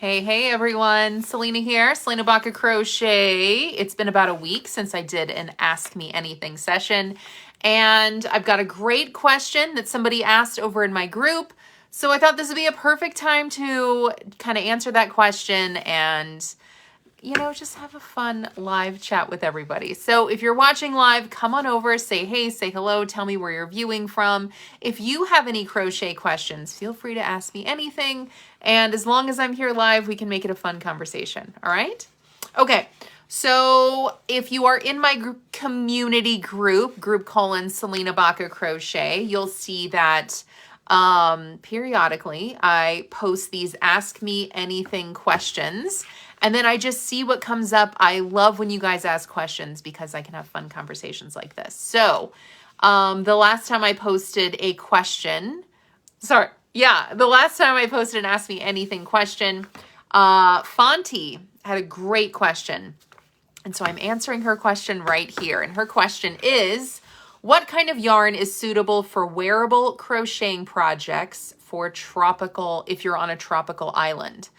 Hey everyone, Salena here, Salena Baca Crochet. It's been about a week since I did an Ask Me Anything session, and I've got a great question that somebody asked over in my group, so I thought this would be a perfect time to kind of answer that question and, you know, just have a fun live chat with everybody. So if you're watching live, come on over, say hey, say hello, tell me where you're viewing from. If you have any crochet questions, feel free to ask me anything. And as long as I'm here live, we can make it a fun conversation. All right? Okay. So if you are in my community group colon Salena Baca Crochet, you'll see that periodically I post these Ask Me Anything questions. And then I just see what comes up. I love when you guys ask questions because I can have fun conversations like this. So the last time I posted a question, the last time I posted an Ask Me Anything question, Fonty had a great question. And so I'm answering her question right here. And her question is, what kind of yarn is suitable for wearable crocheting projects for tropical, if you're on a tropical island?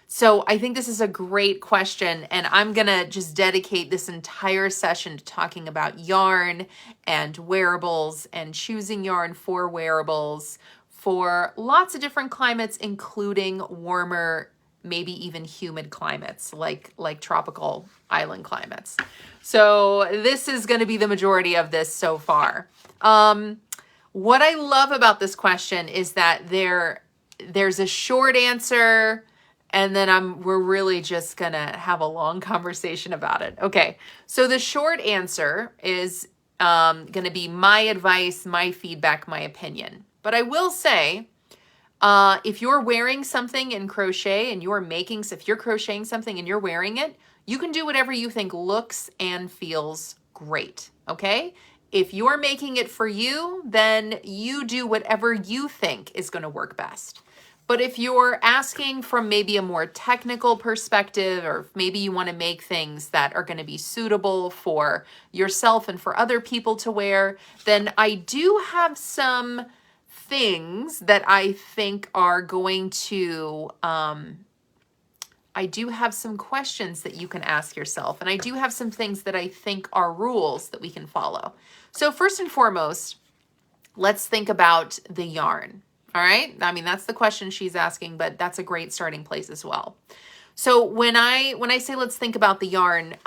So I think this is a great question, and I'm going to just dedicate this entire session to talking about yarn and wearables and choosing yarn for wearables for lots of different climates, including warmer, maybe even humid climates like tropical island climates. So this is going to be the majority of this so far. What I love about this question is that there's a short answer, and then we're really just gonna have a long conversation about it. Okay, so the short answer is gonna be my advice, my feedback, my opinion. But I will say, if you're wearing something in crochet and if you're crocheting something and you're wearing it, you can do whatever you think looks and feels great, okay? If you're making it for you, then you do whatever you think is gonna work best. But if you're asking from maybe a more technical perspective, or maybe you want to make things that are going to be suitable for yourself and for other people to wear, then I do have some things that I think are going to, I do have some questions that you can ask yourself. And I do have some things that I think are rules that we can follow. So first and foremost, let's think about the yarn. All right. I mean, that's the question she's asking, but that's a great starting place as well. So when I say let's think about the yarn,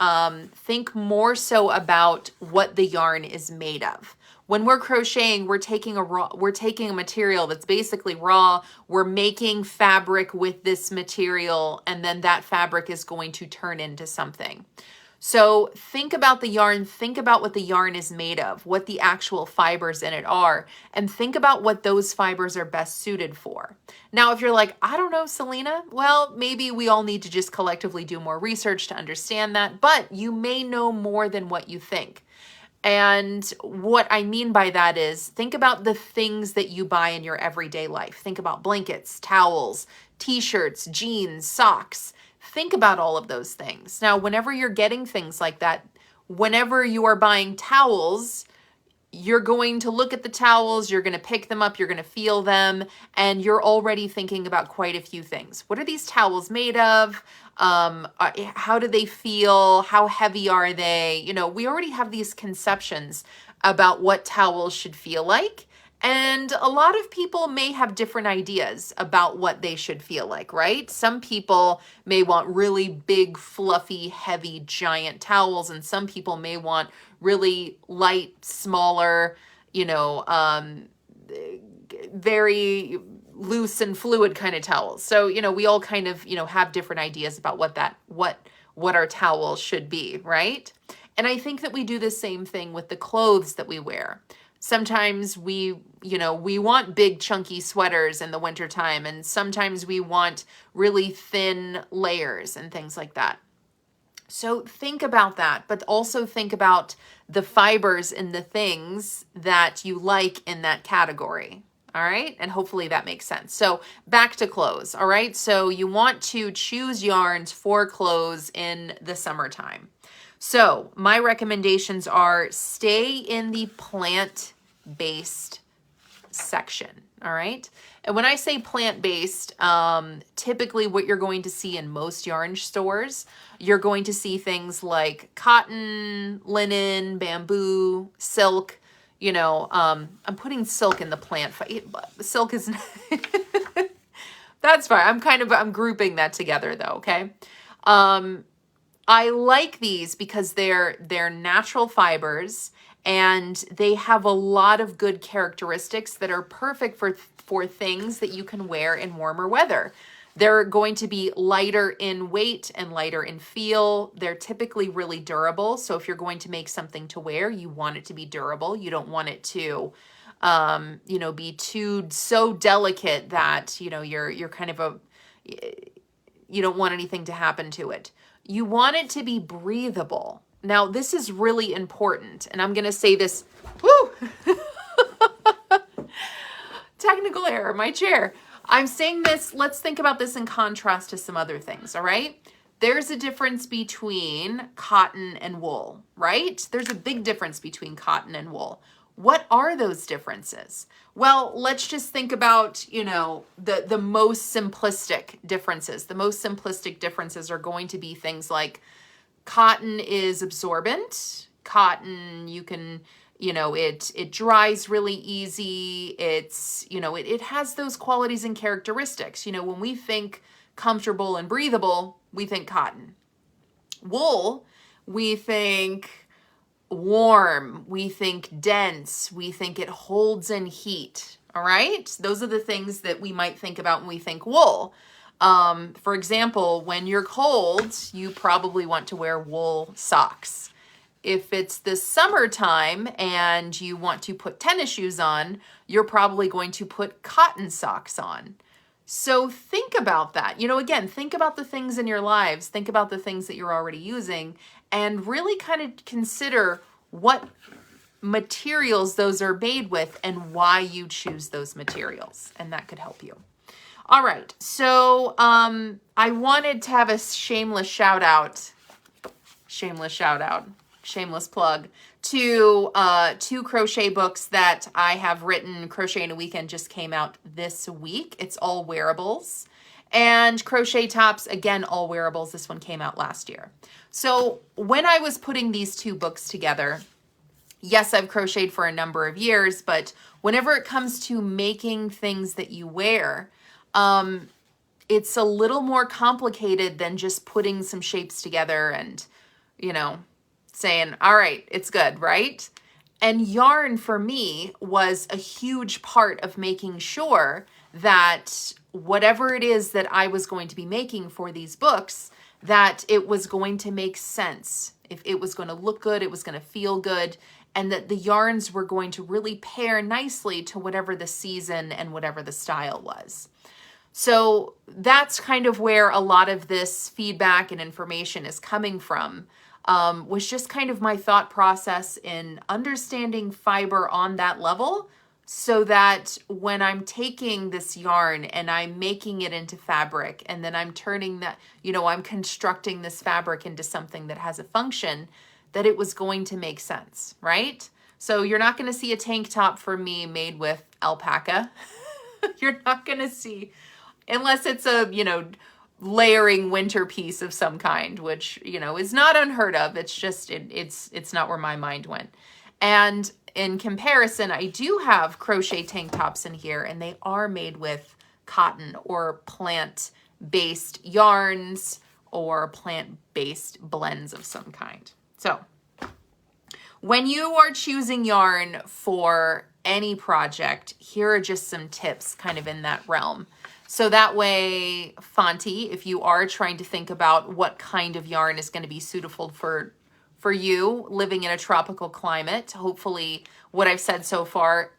think more so about what the yarn is made of. When we're crocheting, we're taking a material that's basically raw. We're making fabric with this material, and then that fabric is going to turn into something. So think about the yarn, think about what the yarn is made of, what the actual fibers in it are, and think about what those fibers are best suited for. Now, if you're like, I don't know, Salena, well, maybe we all need to just collectively do more research to understand that, but you may know more than what you think. And what I mean by that is think about the things that you buy in your everyday life. Think about blankets, towels, t-shirts, jeans, socks. Think about all of those things. Now, whenever you're getting things like that, whenever you are buying towels, you're going to look at the towels, you're going to pick them up, you're going to feel them, and you're already thinking about quite a few things. What are these towels made of? How do they feel? How heavy are they? You know, we already have these conceptions about what towels should feel like. And a lot of people may have different ideas about what they should feel like, right? Some people may want really big, fluffy, heavy, giant towels, and some people may want really light, smaller, you know, very loose and fluid kind of towels. So, you know, we all kind of, you know, have different ideas about what our towels should be, right? And I think that we do the same thing with the clothes that we wear. Sometimes we want big chunky sweaters in the wintertime, and sometimes we want really thin layers and things like that. So think about that, but also think about the fibers in the things that you like in that category. All right. And hopefully that makes sense. So back to clothes. All right. So you want to choose yarns for clothes in the summertime. So my recommendations are stay in the plant-based section. All right. And when I say plant-based, typically what you're going to see in most yarn stores, you're going to see things like cotton, linen, bamboo, silk. You know, I'm putting silk in the plant. Silk is, that's fine. I'm grouping that together though, okay? I like these because they're natural fibers and they have a lot of good characteristics that are perfect for things that you can wear in warmer weather. They're going to be lighter in weight and lighter in feel. They're typically really durable. So if you're going to make something to wear, you want it to be durable. You don't want it to, you know, be too so delicate that, you know, you're kind of you don't want anything to happen to it. You want it to be breathable. Now, this is really important, and I'm going to say this, whoo, technical error, my chair. I'm saying this, let's think about this in contrast to some other things, all right? There's a difference between cotton and wool, right? There's a big difference between cotton and wool. What are those differences? Well, let's just think about, you know, the most simplistic differences. The most simplistic differences are going to be things like cotton is absorbent. Cotton, you can, you know, it dries really easy. It's, you know, it has those qualities and characteristics. You know, when we think comfortable and breathable, we think cotton. Wool, we think warm, we think dense, we think it holds in heat, all right? Those are the things that we might think about when we think wool. For example, when you're cold, you probably want to wear wool socks. If it's the summertime and you want to put tennis shoes on, you're probably going to put cotton socks on. So think about that. You know, again, think about the things in your lives, think about the things that you're already using, and really kind of consider what materials those are made with and why you choose those materials. And that could help you. All right, so I wanted to have a shameless plug to two crochet books that I have written. Crochet in a Weekend just came out this week. It's all wearables. And Crochet Tops, again, all wearables. This one came out last year. So when I was putting these two books together, yes, I've crocheted for a number of years, but whenever it comes to making things that you wear, it's a little more complicated than just putting some shapes together and, you know, saying, all right, it's good, right? And yarn for me was a huge part of making sure that whatever it is that I was going to be making for these books, that it was going to make sense. If it was going to look good, it was going to feel good, and that the yarns were going to really pair nicely to whatever the season and whatever the style was. So that's kind of where a lot of this feedback and information is coming from, was just kind of my thought process in understanding fiber on that level, so that when I'm taking this yarn and I'm making it into fabric, and then I'm turning that, you know, I'm constructing this fabric into something that has a function, that it was going to make sense, right? So you're not going to see a tank top for me made with alpaca. You're not going to see, unless it's a, you know, layering winter piece of some kind, which, you know, is not unheard of. It's just, it's not where my mind went. And in comparison, I do have crochet tank tops in here, and they are made with cotton or plant-based yarns or plant-based blends of some kind. So when you are choosing yarn for any project, here are just some tips kind of in that realm. So that way, Fonty, if you are trying to think about what kind of yarn is going to be suitable for you living in a tropical climate, hopefully what I've said so far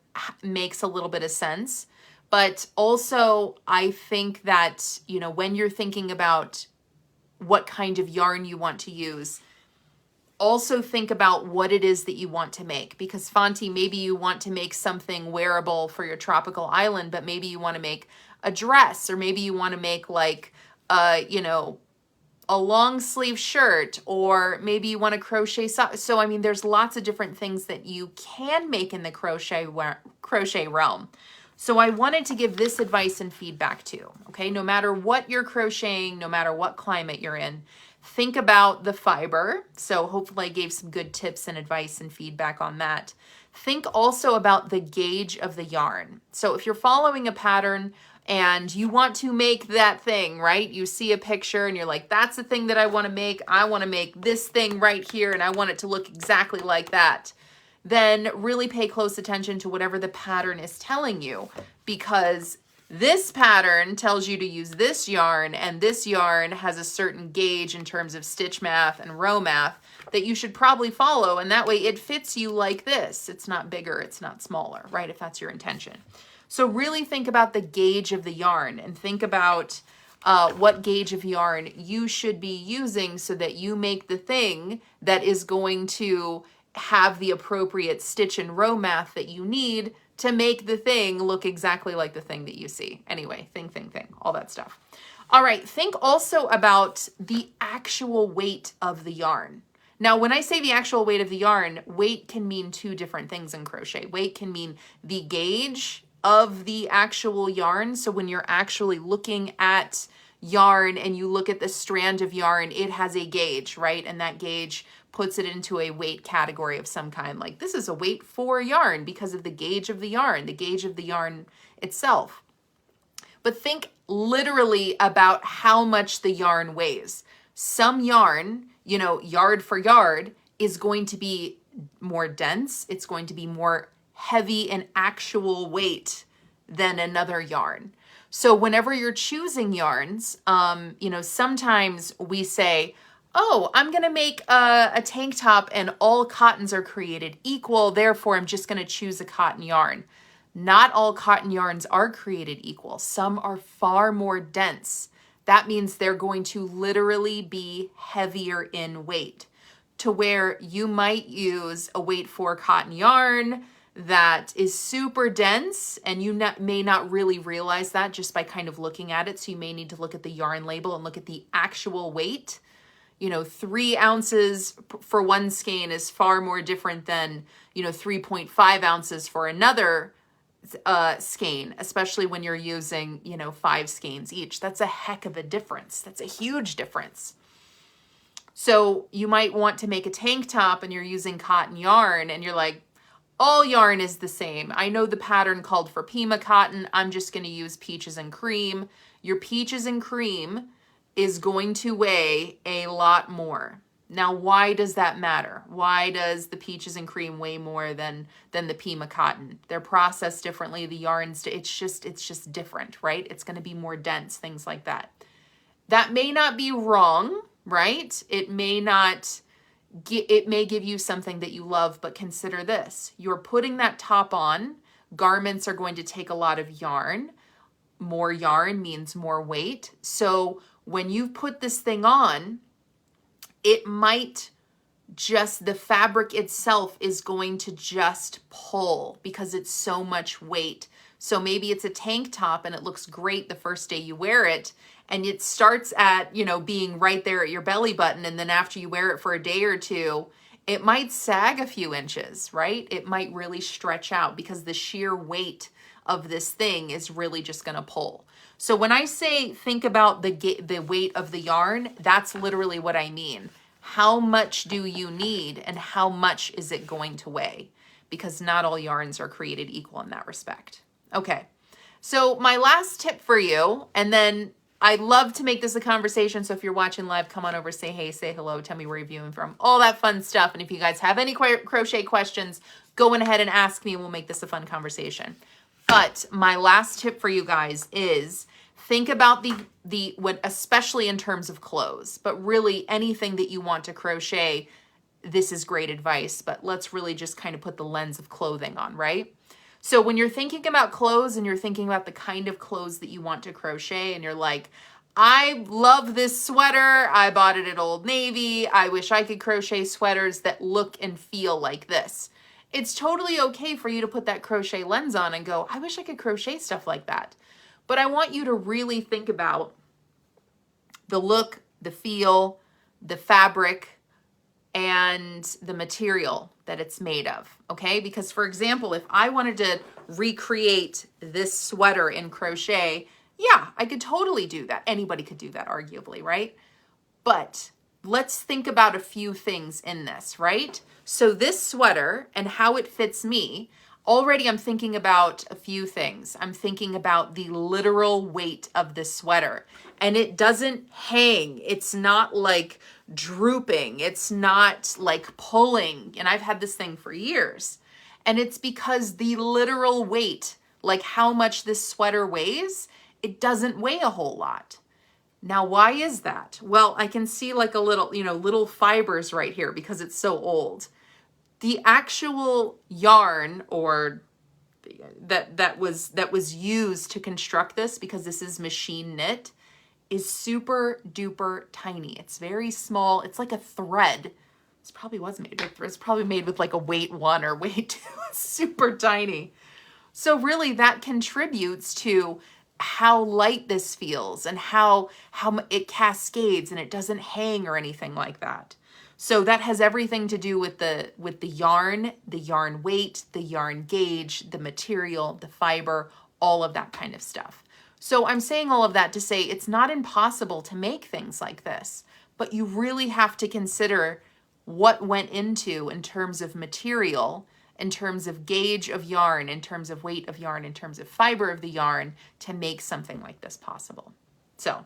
makes a little bit of sense. But also, I think that, you know, when you're thinking about what kind of yarn you want to use, also think about what it is that you want to make. Because Fonty, maybe you want to make something wearable for your tropical island, but maybe you want to make a dress, or maybe you want to make like, you know, a long sleeve shirt, or maybe you want to crochet socks. So, I mean, there's lots of different things that you can make in the crochet realm. So I wanted to give this advice and feedback too, okay? No matter what you're crocheting, no matter what climate you're in, think about the fiber. So hopefully I gave some good tips and advice and feedback on that. Think also about the gauge of the yarn. So if you're following a pattern and you want to make that thing, right? You see a picture and you're like, that's the thing that I want to make. I want to make this thing right here and I want it to look exactly like that. Then really pay close attention to whatever the pattern is telling you, because this pattern tells you to use this yarn, and this yarn has a certain gauge in terms of stitch math and row math that you should probably follow, and that way it fits you like this. It's not bigger, it's not smaller, right? If that's your intention. So really think about the gauge of the yarn and think about what gauge of yarn you should be using so that you make the thing that is going to have the appropriate stitch and row math that you need to make the thing look exactly like the thing that you see. Anyway, think, all that stuff. All right, think also about the actual weight of the yarn. Now, when I say the actual weight of the yarn, weight can mean two different things in crochet. Weight can mean the gauge of the actual yarn. So when you're actually looking at yarn and you look at the strand of yarn, it has a gauge, right? And that gauge puts it into a weight category of some kind. Like this is a weight for yarn because of the gauge of the yarn itself. But think literally about how much the yarn weighs. Some yarn, you know, yard for yard, is going to be more dense. It's going to be more heavy in actual weight than another yarn. So whenever you're choosing yarns, you know, sometimes we say, oh, I'm going to make a tank top and all cottons are created equal, therefore I'm just going to choose a cotton yarn. Not all cotton yarns are created equal. Some are far more dense. That means they're going to literally be heavier in weight, to where you might use a weight 4 cotton yarn that is super dense, and you may not really realize that just by kind of looking at it. So you may need to look at the yarn label and look at the actual weight. You know, 3 ounces for one skein is far more different than, you know, 3.5 ounces for another skein, especially when you're using, you know, 5 skeins each. That's a heck of a difference. That's a huge difference. So you might want to make a tank top and you're using cotton yarn and you're like, all yarn is the same. I know the pattern called for Pima cotton. I'm just going to use peaches and cream. Your peaches and cream is going to weigh a lot more. Now, why does that matter? Why does the peaches and cream weigh more than the Pima cotton? They're processed differently. The yarns, it's just different, right? It's going to be more dense, things like that. That may not be wrong, right? It may give you something that you love, but consider this. You're putting that top on. Garments are going to take a lot of yarn. More yarn means more weight. So when you put this thing on, it might just, the fabric itself is going to just pull because it's so much weight. So maybe it's a tank top and it looks great the first day you wear it, and it starts at, you know, being right there at your belly button, and then after you wear it for a day or two, it might sag a few inches, right? It might really stretch out because the sheer weight of this thing is really just going to pull. So when I say think about the weight of the yarn, that's literally what I mean. How much do you need and how much is it going to weigh? Because not all yarns are created equal in that respect. Okay, so my last tip for you, and then I love to make this a conversation, so if you're watching live, come on over, say hey, say hello, tell me where you're viewing from, all that fun stuff. And if you guys have any crochet questions, go on ahead and ask me and we'll make this a fun conversation. But my last tip for you guys is think about what, especially in terms of clothes, but really anything that you want to crochet, this is great advice, but let's really just kind of put the lens of clothing on, right? So when you're thinking about clothes and you're thinking about the kind of clothes that you want to crochet and you're like, I love this sweater, I bought it at Old Navy, I wish I could crochet sweaters that look and feel like this. It's totally okay for you to put that crochet lens on and go, I wish I could crochet stuff like that. But I want you to really think about the look, the feel, the fabric, and the material that it's made of, okay? Because for example, if I wanted to recreate this sweater in crochet, yeah, I could totally do that. Anybody could do that, arguably, right? But let's think about a few things in this, right? So this sweater and how it fits me, already I'm thinking about a few things. I'm thinking about the literal weight of this sweater, and it doesn't hang. It's not like drooping. It's not like pulling. And I've had this thing for years, and it's because the literal weight, like how much this sweater weighs, it doesn't weigh a whole lot. Now, why is that? Well, I can see like a little, little fibers right here because it's so old. The actual yarn or that was used to construct this, because this is machine knit, is super duper tiny. It's very small. It's like a thread. This probably was made with, it's probably made with like a weight 1 or weight 2. It's super tiny. So really that contributes to how light this feels and how it cascades and it doesn't hang or anything like that. So that has everything to do with the yarn weight, the yarn gauge, the material, the fiber, all of that kind of stuff. So I'm saying all of that to say it's not impossible to make things like this, but you really have to consider what went into in terms of material, in terms of gauge of yarn, in terms of weight of yarn, in terms of fiber of the yarn to make something like this possible. So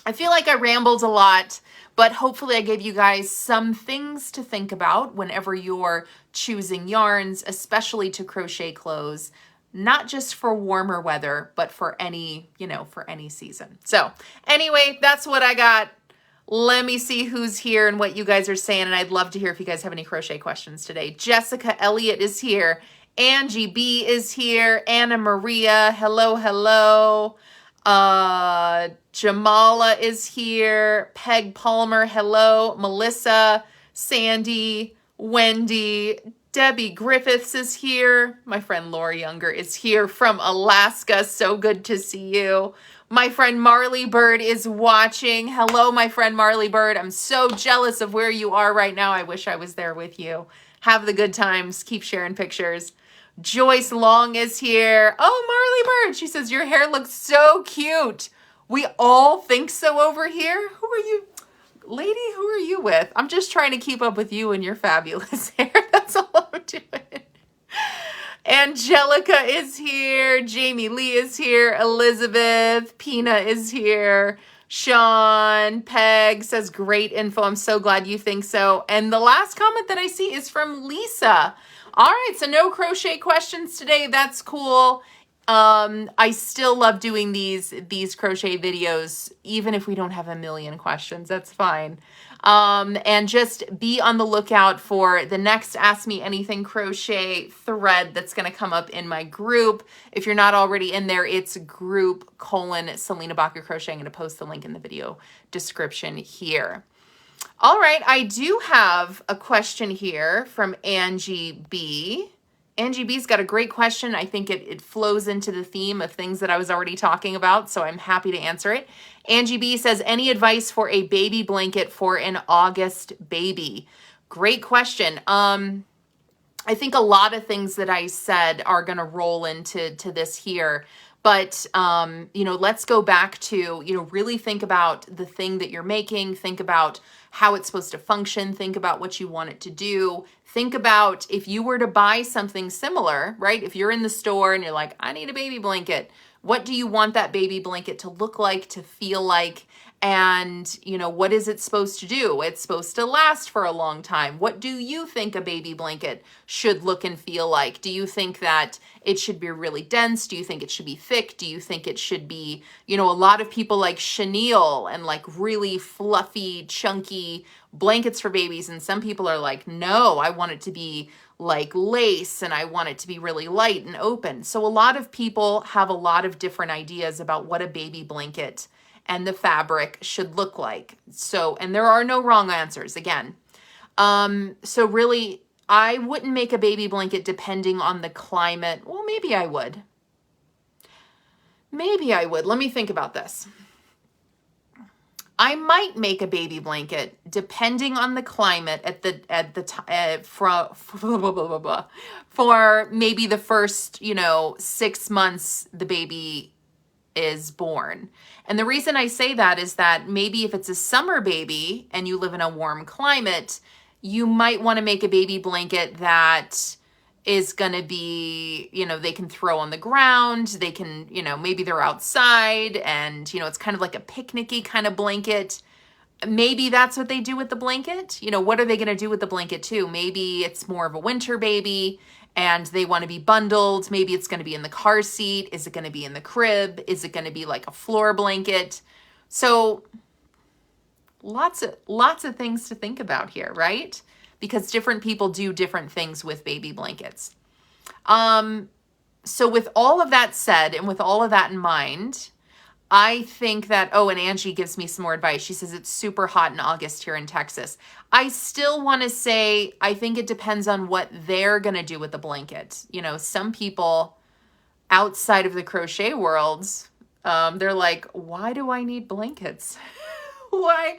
I feel like I rambled a lot, but hopefully I gave you guys some things to think about whenever you're choosing yarns, especially to crochet clothes, not just for warmer weather, but for any, for any season. So anyway, that's what I got. Let me see who's here and what you guys are saying, and I'd love to hear if you guys have any crochet questions today. Jessica Elliott is here. Angie B is here. Anna Maria, hello, hello. Jamala is here. Peg Palmer, hello. Melissa, Sandy, Wendy, Debbie Griffiths is here. My friend Laura Younger is here from Alaska. So good to see you. My friend Marley Bird is watching. Hello, my friend Marley Bird. I'm so jealous of where you are right now. I wish I was there with you. Have the good times. Keep sharing pictures. Joyce Long is here. Oh, Marley Bird. She says, your hair looks so cute. We all think so over here. Who are you? Lady, who are you with? I'm just trying to keep up with you and your fabulous hair. That's all I'm doing. Angelica is here. Jamie Lee is here. Elizabeth. Pina is here. Sean. Peg says, great info. I'm so glad you think so. And the last comment that I see is from Lisa. All right, so no crochet questions today. That's cool. I still love doing these crochet videos, even if we don't have a million questions. That's fine. And just be on the lookout for the next Ask Me Anything crochet thread that's going to come up in my group. If you're not already in there, it's group:/Salena Baca Crochet. I'm going to post the link in the video description here. All right, I do have a question here from Angie B. Angie B's got a great question. I think it flows into the theme of things that I was already talking about, so I'm happy to answer it. Angie B says, any advice for a baby blanket for an August baby? Great question. I think a lot of things that I said are going to roll into this here. But, let's go back to, really think about the thing that you're making. Think about how it's supposed to function. Think about what you want it to do. Think about if you were to buy something similar, right? If you're in the store and you're like, I need a baby blanket. What do you want that baby blanket to look like, to feel like? And, what is it supposed to do? It's supposed to last for a long time. What do you think a baby blanket should look and feel like? Do you think that it should be really dense? Do you think it should be thick? Do you think it should be, a lot of people like chenille and like really fluffy, chunky blankets for babies. And some people are like, no, I want it to be like lace and I want it to be really light and open. So a lot of people have a lot of different ideas about what a baby blanket and the fabric should look like. So, and there are no wrong answers again. So really, I wouldn't make a baby blanket depending on the climate. Well, maybe I would. Maybe I would. Let me think about this. I might make a baby blanket depending on the climate for maybe the first, 6 months the baby is born. And the reason I say that is that maybe if it's a summer baby and you live in a warm climate, you might want to make a baby blanket that is going to be, they can throw on the ground. They can, maybe they're outside and, it's kind of like a picnicky kind of blanket. Maybe that's what they do with the blanket. What are they going to do with the blanket too? Maybe it's more of a winter baby and they want to be bundled. Maybe it's going to be in the car seat. Is it going to be in the crib? Is it going to be like a floor blanket? So lots of things to think about here, right? Because different people do different things with baby blankets. So with all of that said, and with all of that in mind, I think that, and Angie gives me some more advice. She says it's super hot in August here in Texas. I still want to say, I think it depends on what they're going to do with the blanket. Some people outside of the crochet worlds, they're like, why do I need blankets? Why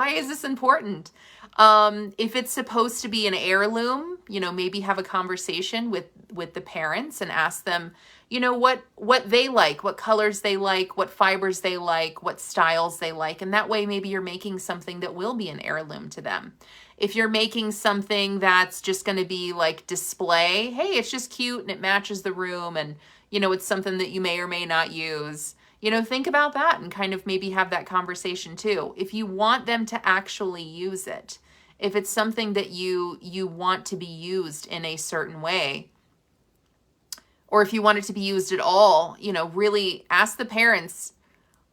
is this important? If it's supposed to be an heirloom, maybe have a conversation with the parents and ask them, what they like, what colors they like, what fibers they like, what styles they like. And that way, maybe you're making something that will be an heirloom to them. If you're making something that's just going to be like display, hey, it's just cute and it matches the room and, it's something that you may or may not use. Think about that and kind of maybe have that conversation too. If you want them to actually use it, if it's something that you want to be used in a certain way, or if you want it to be used at all, really ask the parents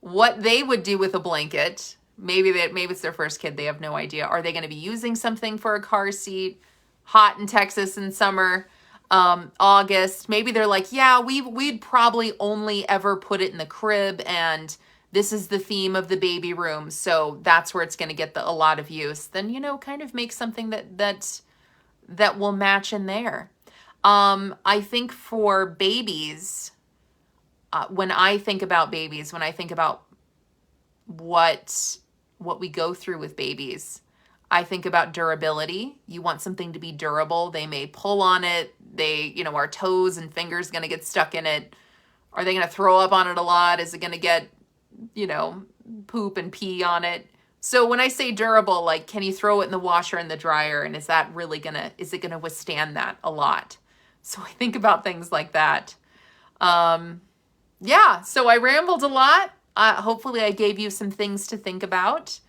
what they would do with a blanket. Maybe it's their first kid. They have no idea. Are they going to be using something for a car seat? Hot in Texas in summer, August. Maybe they're like, yeah, we'd probably only ever put it in the crib and this is the theme of the baby room. So that's where it's going to get a lot of use. Then, kind of make something that will match in there. I think for babies, when I think about babies, when I think about what we go through with babies, I think about durability. You want something to be durable. They may pull on it. Our toes and fingers going to get stuck in it. Are they going to throw up on it a lot? Is it going to get, poop and pee on it? So when I say durable, like, can you throw it in the washer and the dryer? And is it going to withstand that a lot? So I think about things like that. Yeah, so I rambled a lot. Hopefully I gave you some things to think about.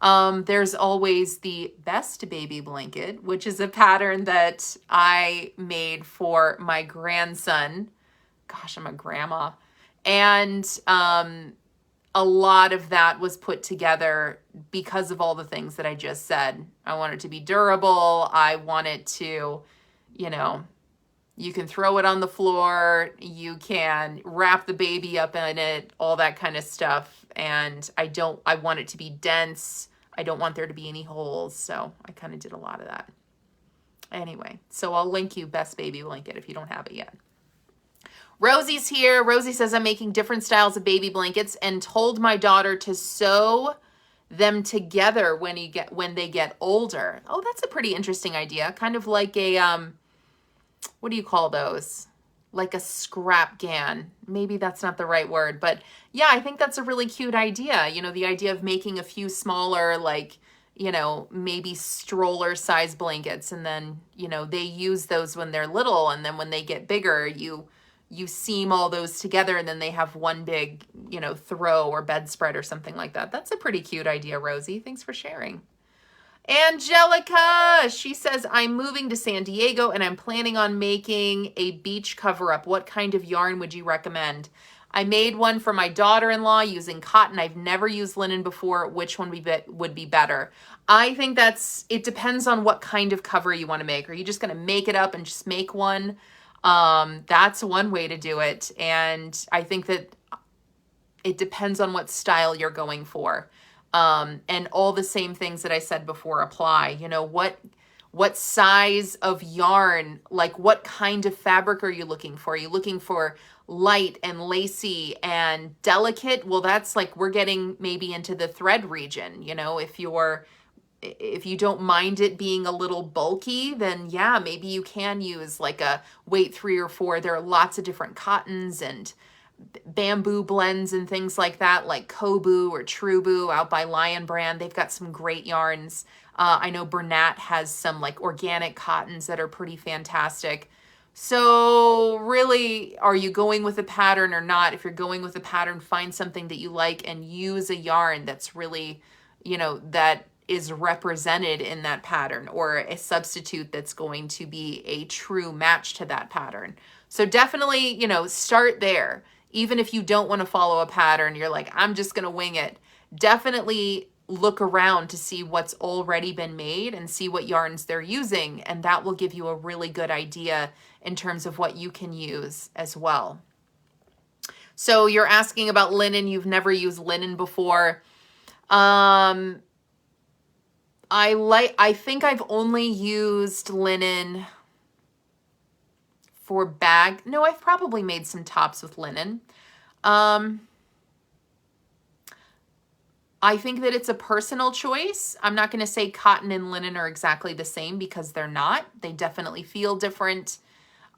There's always the best baby blanket, which is a pattern that I made for my grandson. Gosh, I'm a grandma. And a lot of that was put together because of all the things that I just said. I want it to be durable. I want it to, you can throw it on the floor. You can wrap the baby up in it, all that kind of stuff. And I want it to be dense. I don't want there to be any holes. So I kind of did a lot of that. Anyway, so I'll link you best baby blanket if you don't have it yet. Rosie's here. Rosie says, I'm making different styles of baby blankets and told my daughter to sew them together when they get older. Oh, that's a pretty interesting idea. Kind of like a, what do you call those? Like a scrap gan. Maybe that's not the right word, but yeah, I think that's a really cute idea. The idea of making a few smaller, like, maybe stroller size blankets. And then, they use those when they're little. And then when they get bigger, you seam all those together and then they have one big, throw or bedspread or something like that. That's a pretty cute idea, Rosie. Thanks for sharing. Angelica, she says, I'm moving to San Diego and I'm planning on making a beach cover-up. What kind of yarn would you recommend? I made one for my daughter-in-law using cotton. I've never used linen before. Which one would be better? I think it depends on what kind of cover you want to make. Are you just going to make it up and just make one? That's one way to do it. And I think that it depends on what style you're going for. And all the same things that I said before apply. What size of yarn, like what kind of fabric are you looking for? Are you looking for light and lacy and delicate, well, that's like we're getting maybe into the thread region. You know, if you don't mind it being a little bulky, then yeah, maybe you can use like a weight 3 or 4. There are lots of different cottons and bamboo blends and things like that, like Kobu or Trubu out by Lion Brand. They've got some great yarns. I know Bernat has some like organic cottons that are pretty fantastic. So really, are you going with a pattern or not? If you're going with a pattern, find something that you like and use a yarn that's really, you know, that is represented in that pattern, or a substitute that's going to be a true match to that pattern. So definitely, you know, start there. Even if you don't want to follow a pattern, you're like, I'm just going to wing it. Definitely look around to see what's already been made and see what yarns they're using. And that will give you a really good idea in terms of what you can use as well. So you're asking about linen. You've never used linen before. I think I've only used linen for bag. No, I've probably made some tops with linen. I think that it's a personal choice. I'm not going to say cotton and linen are exactly the same because they're not. They definitely feel different.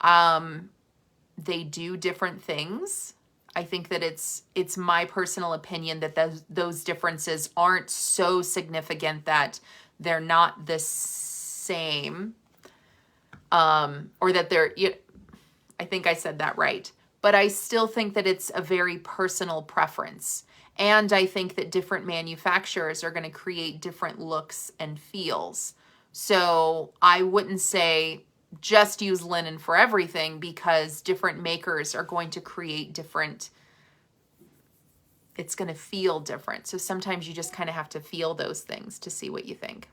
They do different things. I think that it's my personal opinion that those differences aren't so significant that they're not the same, or that they're, I think I said that right. But I still think that it's a very personal preference. And I think that different manufacturers are going to create different looks and feels. So I wouldn't say just use linen for everything, because different makers are going to create different, it's going to feel different. So sometimes you just kind of have to feel those things to see what you think.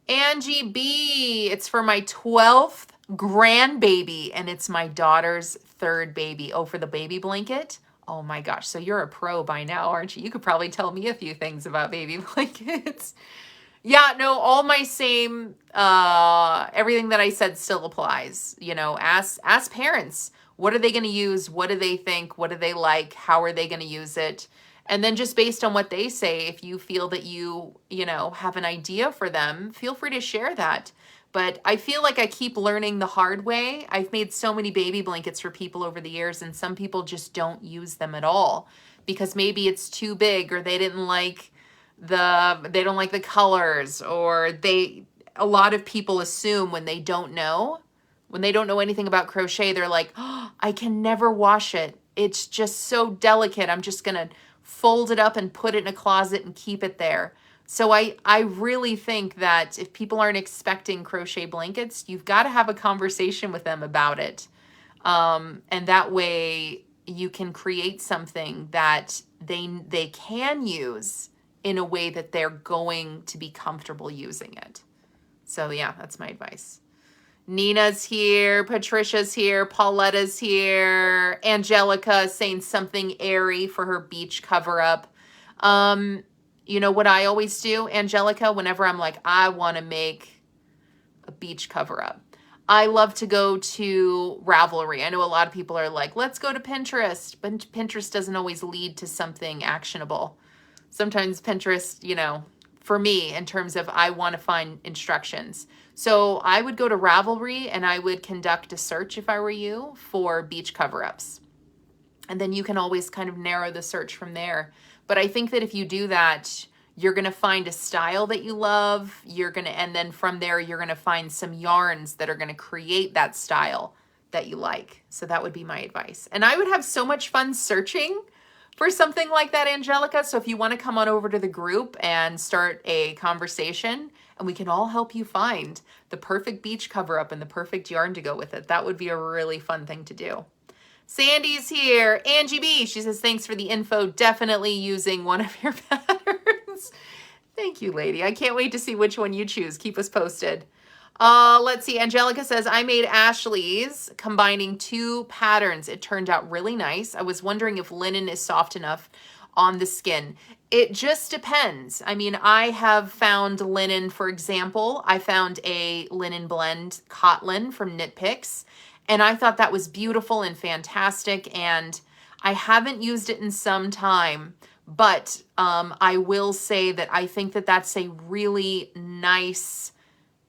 Angie B, it's for my 12th grandbaby, and it's my daughter's 3rd baby. Oh, for the baby blanket? Oh my gosh, so you're a pro by now, aren't you? You could probably tell me a few things about baby blankets. Yeah, no, all my same, everything that I said still applies. You know, ask parents, what are they going to use? What do they think? What do they like? How are they going to use it? And then just based on what they say, if you feel that you know, have an idea for them, feel free to share that. But I feel like I keep learning the hard way. I've made so many baby blankets for people over the years, and some people just don't use them at all because maybe it's too big, or they didn't like they don't like the colors, or a lot of people assume when they don't know anything about crochet, they're like, oh, I can never wash it. It's just so delicate. I'm just going to fold it up and put it in a closet and keep it there. So I really think that if people aren't expecting crochet blankets, you've got to have a conversation with them about it. And that way you can create something that they can use in a way that they're going to be comfortable using it. So yeah, that's my advice. Nina's here, Patricia's here, Pauletta's here, Angelica saying something airy for her beach cover-up. You know what I always do, Angelica, whenever I'm like, I want to make a beach cover-up, I love to go to Ravelry. I know a lot of people are like, let's go to Pinterest, but Pinterest doesn't always lead to something actionable. Sometimes Pinterest, you know, for me, in terms of I want to find instructions. So I would go to Ravelry and I would conduct a search, if I were you, for beach cover-ups. And then you can always kind of narrow the search from there. But I think that if you do that, you're going to find a style that you love. And then from there, you're going to find some yarns that are going to create that style that you like. So that would be my advice. And I would have so much fun searching for something like that, Angelica. So if you want to come on over to the group and start a conversation, and we can all help you find the perfect beach cover-up and the perfect yarn to go with it, that would be a really fun thing to do. Sandy's here. Angie B, she says, thanks for the info. Definitely using one of your patterns. Thank you, lady. I can't wait to see which one you choose. Keep us posted. Let's see. Angelica says, I made Ashley's combining 2 patterns. It turned out really nice. I was wondering if linen is soft enough on the skin. It just depends. I mean, I have found linen, for example, I found a linen blend Cotlin from Knit Picks, And I thought that was beautiful and fantastic. And I haven't used it in some time, but I will say that I think that that's a really nice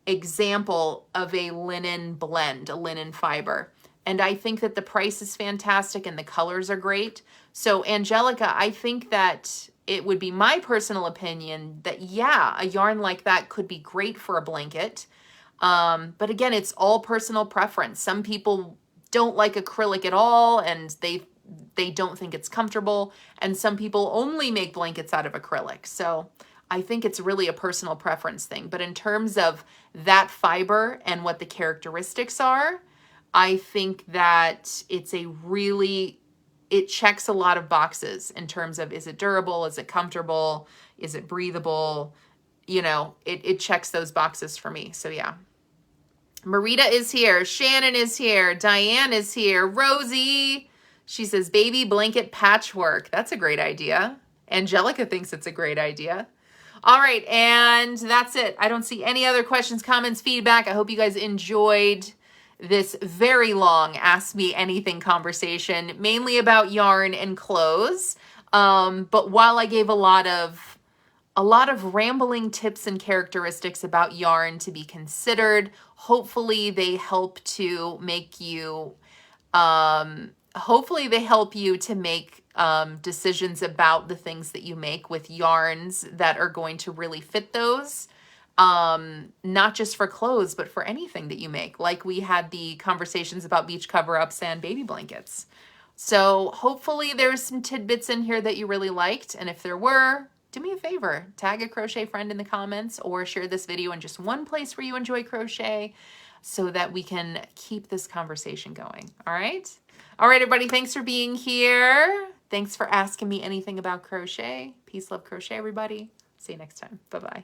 example of a linen blend, a linen fiber. And I think that the price is fantastic and the colors are great. So Angelica, I think that it would be my personal opinion that, yeah, a yarn like that could be great for a blanket. But again, it's all personal preference. Some people don't like acrylic at all and they don't think it's comfortable. And some people only make blankets out of acrylic. So I think it's really a personal preference thing. But in terms of that fiber and what the characteristics are, I think that it checks a lot of boxes in terms of, is it durable? Is it comfortable? Is it breathable? You know, it checks those boxes for me. So yeah. Marita is here. Shannon is here. Diane is here. Rosie, she says, baby blanket patchwork. That's a great idea. Angelica thinks it's a great idea. All right, and that's it. I don't see any other questions, comments, feedback. I hope you guys enjoyed this very long Ask Me Anything conversation, mainly about yarn and clothes. But while I gave a lot of rambling tips and characteristics about yarn to be considered, hopefully they help to make you, make decisions about the things that you make with yarns that are going to really fit those, not just for clothes, but for anything that you make. Like we had the conversations about beach cover-ups and baby blankets. So hopefully there's some tidbits in here that you really liked. And if there were, do me a favor, tag a crochet friend in the comments or share this video in just one place where you enjoy crochet so that we can keep this conversation going. All right? All right, everybody, thanks for being here. Thanks for asking me anything about crochet. Peace, love, crochet, everybody. See you next time. Bye-bye.